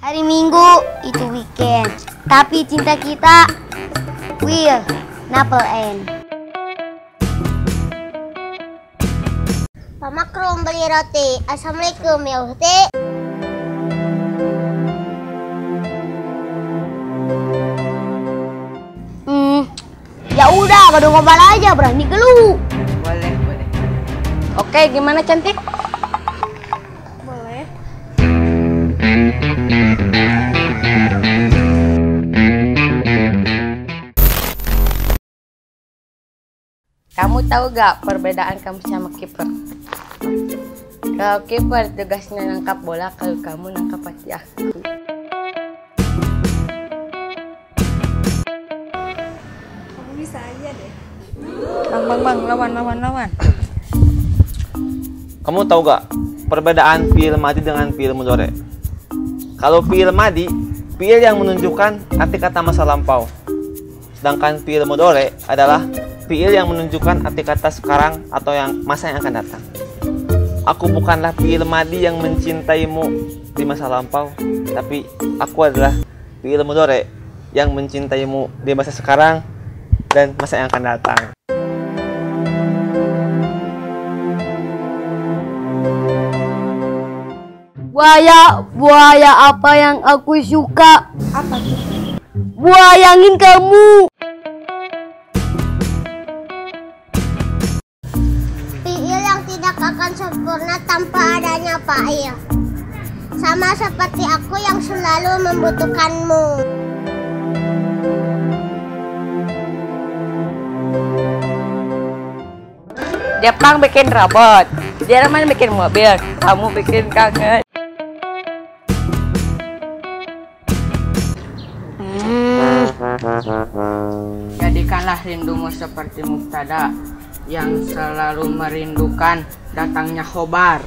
Hari Minggu itu weekend, tapi cinta kita will never end. Pak Makrum beli roti. Assalamualaikum ya Uhti. Ya udah, gak ngobrol aja, berani gelu. Boleh. Oke, gimana cantik? Boleh. Kamu tahu gak perbedaan kamu sama kiper? Kalau kiper tugasnya nangkap bola, kalau kamu nangkap hati aku. Kamu bisa aja deh. Bang, lawan. Kamu tahu gak perbedaan fiil madi dengan fiil mudhari? Kalau fiil madi, fiil yang menunjukkan arti kata masa lampau. Sedangkan fiil mudhari adalah fiil yang menunjukkan arti kata sekarang atau yang masa yang akan datang. Aku bukanlah fiil madi yang mencintaimu di masa lampau, tapi aku adalah fiil mudhari yang mencintaimu di masa sekarang dan masa yang akan datang. Buaya apa yang aku suka? Apa tuh? Buayangin kamu. Fiil yang tidak akan sempurna tanpa adanya fa'il. Sama seperti aku yang selalu membutuhkanmu. Jepang bikin robot, Jerman bikin mobil, kamu bikin kangen. Jadikanlah rindumu seperti mubtada yang selalu merindukan datangnya khobar.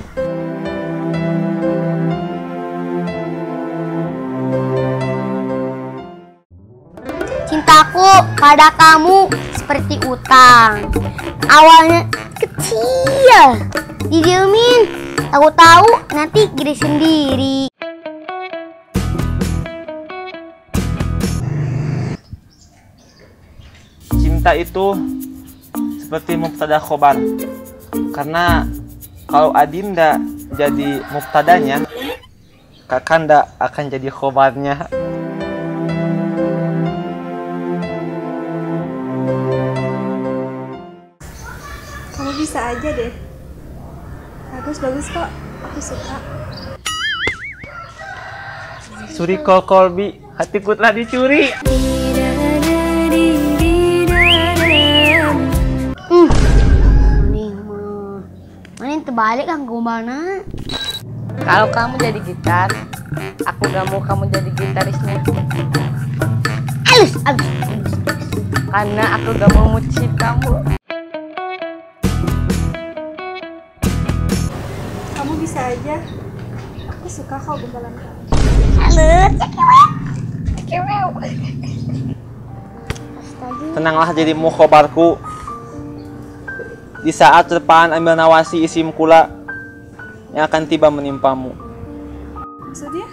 Cintaku pada kamu seperti utang. Awalnya kecil, didiemin. Aku tahu nanti gede sendiri. Cinta itu seperti mubtada khobar, karena kalau Adinda jadi mubtadanya, Kakanda akan jadi khobarnya. Kamu bisa aja deh. Bagus kok. Aku suka. Suri kolbi, hatiku telah dicuri. Mana terbalik kan gimana? Kalau kamu jadi gitar, aku gak mau kamu jadi gitarisnya. Alus. Karena aku gak mau mutusin kamu. Kamu bisa aja. Aku suka kok gumbalan kamu. Alus, Tenanglah jadimu khobarku. Di saat depan ambil nawasi isim kula yang akan tiba menimpamu. Maksudnya?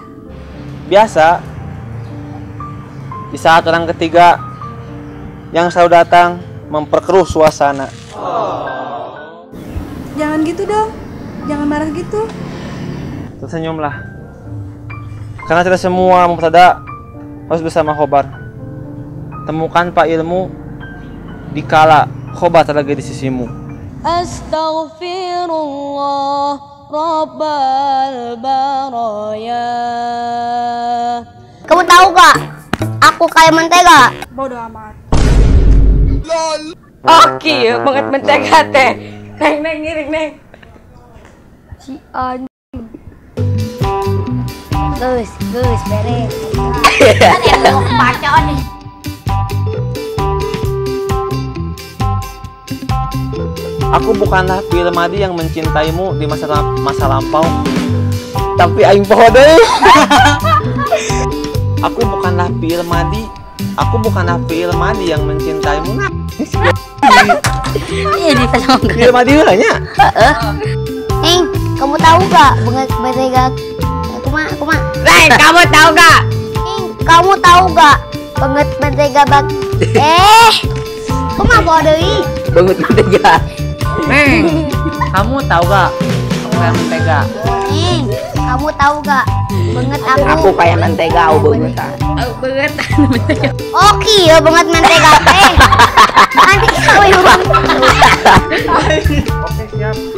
Biasa, di saat orang ketiga yang selalu datang memperkeruh suasana. Jangan gitu dong. Jangan marah gitu. Tersenyumlah, karena tidak semua mubtada harus bersama khobar. Temukan fa'ilmu dikala khobar terlagi di sisimu. Astaghfirullah Rabbal baraya. Kamu tahu gak? Aku kayak mentega. Bodoh amat. Oke, banget mentega teh. Neng, ngiring, neng. Si An. Gus, beres. Tadi ada mau baca nih. Aku bukanlah fiil madi yang mencintaimu di masa lampau, tapi aing poho deui. Aku bukanlah fiil madi yang mencintaimu. Iya, Fiil madi nya. Kamu tahu gak bunga mentega Kuma. Lain, kamu tahu gak? Kamu tahu gak? Banget mentega bag. Kuma bodoh. Banget mentega. Neng, kamu tahu gak? Aku kayak mentega. Kamu tahu gak? Banget Aku kayak mentega, aku banget. Aku banget mentega. Oke, ya banget mentega teh. Nanti kau yang Oke, siap.